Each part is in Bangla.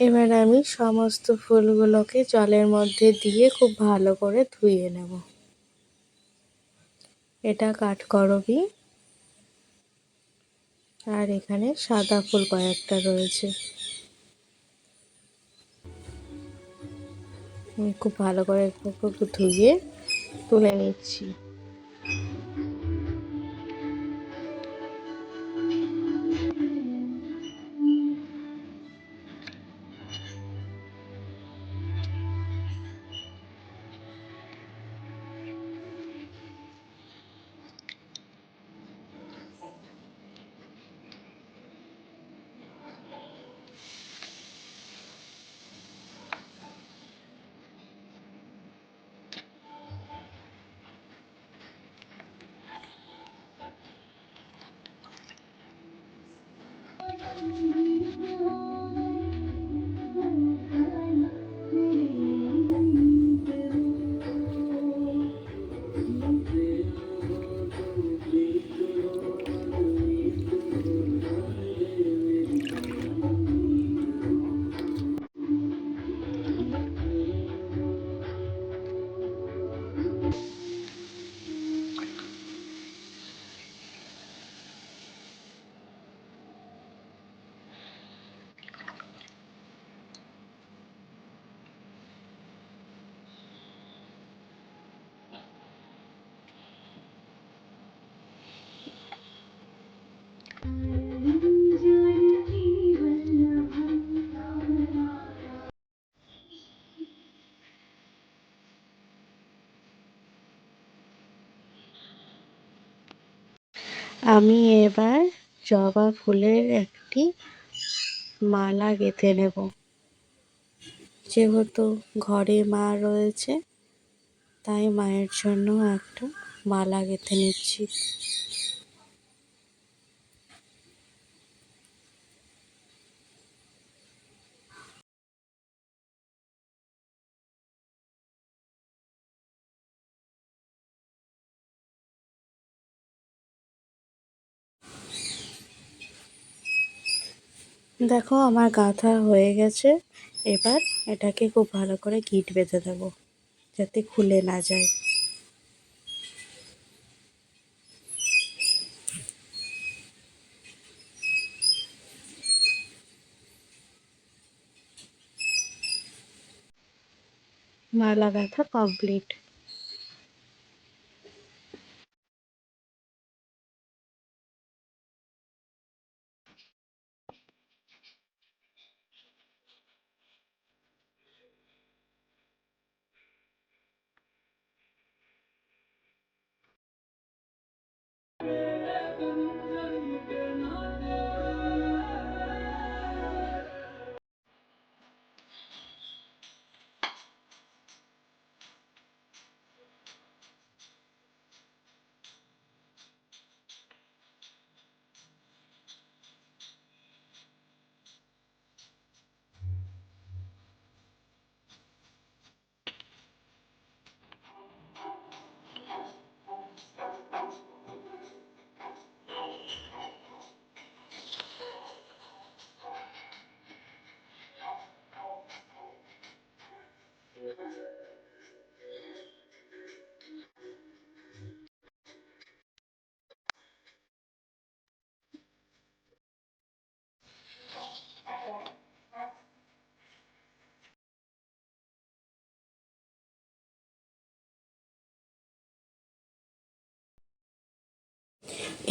এবার আমি সমস্ত ফুলগুলোকে জলের মধ্যে দিয়ে খুব ভালো করে ধুয়ে নেব। এটা কাঠকরবী, আর এখানে সাদা ফুল কয়েকটা রয়েছে। আমি খুব ভালো করে ধুয়ে তুলে নিচ্ছি। আমি এবার জবা ফুলের একটি মালা গেঁথে নেব। যেহেতু ঘরে মা রয়েছে, তাই মায়ের জন্য একটা মালা গেঁথে নিচ্ছি। দেখো আমার গাঁথা হয়ে গেছে। এবার এটাকে খুব ভালো করে গিঁট বেঁধে দেবো, যাতে খুলে না যায়। মালা গাঁথা কমপ্লিট।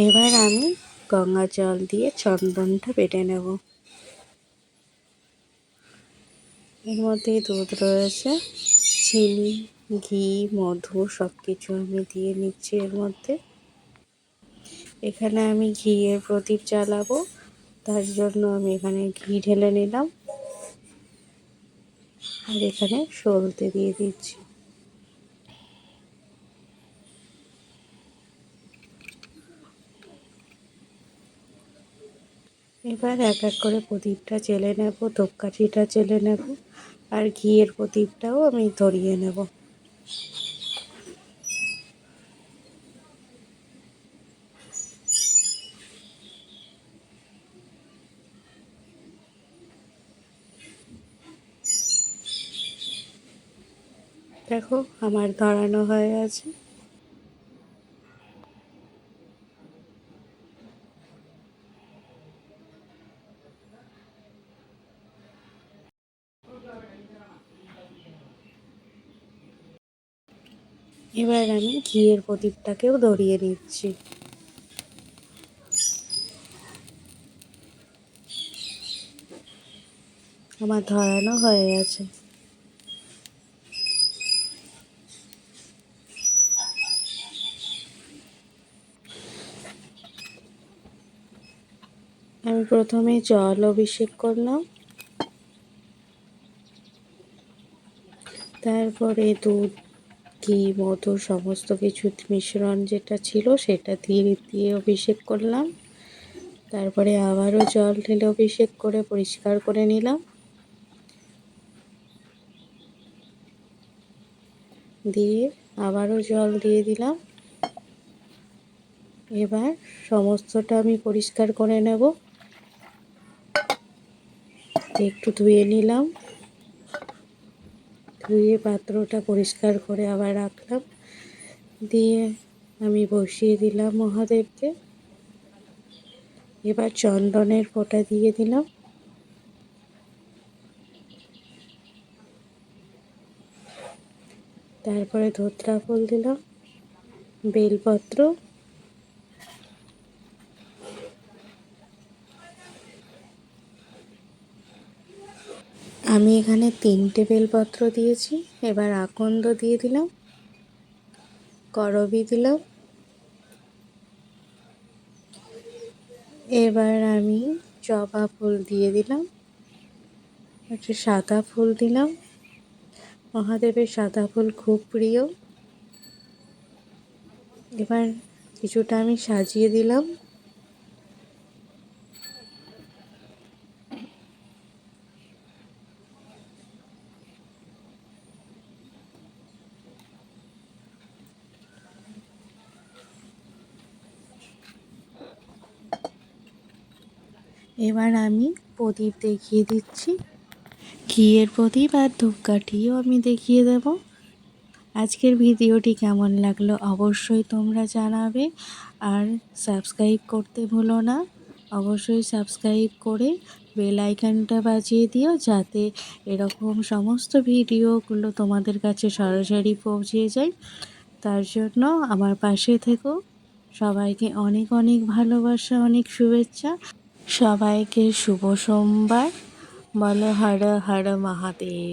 এবার আমি গঙ্গা জল দিয়ে চন্দনটা বেটে নেব। এর মধ্যে দুধ রয়েছে, চিনি, ঘি, মধু সব কিছু আমি দিয়ে নিচ্ছি এর মধ্যে। এখানে আমি ঘিয়ের প্রদীপ জ্বালাবো, তার জন্য আমি এখানে ঘি ঢেলে নিলাম, আর এখানে সলতে দিয়ে দিচ্ছি। এবার এক এক করে প্রদীপটা জ্বেলে নেব, ধূপকাঠিটা জ্বেলে নেব, আর ঘিয়ের প্রদীপটাও আমি ধরিয়ে নেব। দেখো আমার ধরানো হয়ে আছে। এবার আমি ঘিয়ের প্রদীপটাকেও ধরিয়ে নিচ্ছি। আমার ধরানো হয়ে গেছে। আমি প্রথমে জল অভিষেক করলাম, তারপরে দুধ, ঘি, মধু সমস্ত কিছু মিশ্রণ যেটা ছিল সেটা দিয়ে দিয়ে অভিষেক করলাম। তারপরে আবারও জল ঢেলে অভিষেক করে পরিষ্কার করে নিলাম, দিয়ে আবারও জল দিয়ে দিলাম। এবার সমস্তটা আমি পরিষ্কার করে নেব। একটু ধুয়ে নিলাম, ধুয়ে পাত্রটা পরিষ্কার করে আবার রাখলাম, দিয়ে আমি বসিয়ে দিলাম মহাদেবকে। এবার চন্দনের ফোঁটা দিয়ে দিলাম, তারপরে ধুতরা ফুল দিলাম, বেলপত্র, আমি এখানে 3টে বেলপত্র দিয়েছি। এবার আকন্দ দিয়ে দিলাম, করবী দিলাম। এবার আমি জবা ফুল দিয়ে দিলাম, একটা সাদা ফুল দিলাম, মহাদেবের সাদা ফুল খুব প্রিয়। এবার কিছুটা আমি সাজিয়ে দিলাম। এবার আমি প্রদীপ দেখিয়ে দিচ্ছি, ঘিয়ের প্রদীপ আর ধূপকাঠিও আমি দেখিয়ে দেব। আজকের ভিডিওটি কেমন লাগলো অবশ্যই তোমরা জানাবে, আর সাবস্ক্রাইব করতে ভুলো না। অবশ্যই সাবস্ক্রাইব করে বেল আইকনটা বাজিয়ে দিও, যাতে এরকম সমস্ত ভিডিওগুলো তোমাদের কাছে সরাসরি পৌঁছে যায়। তার জন্য আমার পাশে থেকো। সবাইকে অনেক অনেক ভালোবাসা, অনেক শুভেচ্ছা। সবাইকে শুভ সোমবার। বলো হর হর মহাদেব।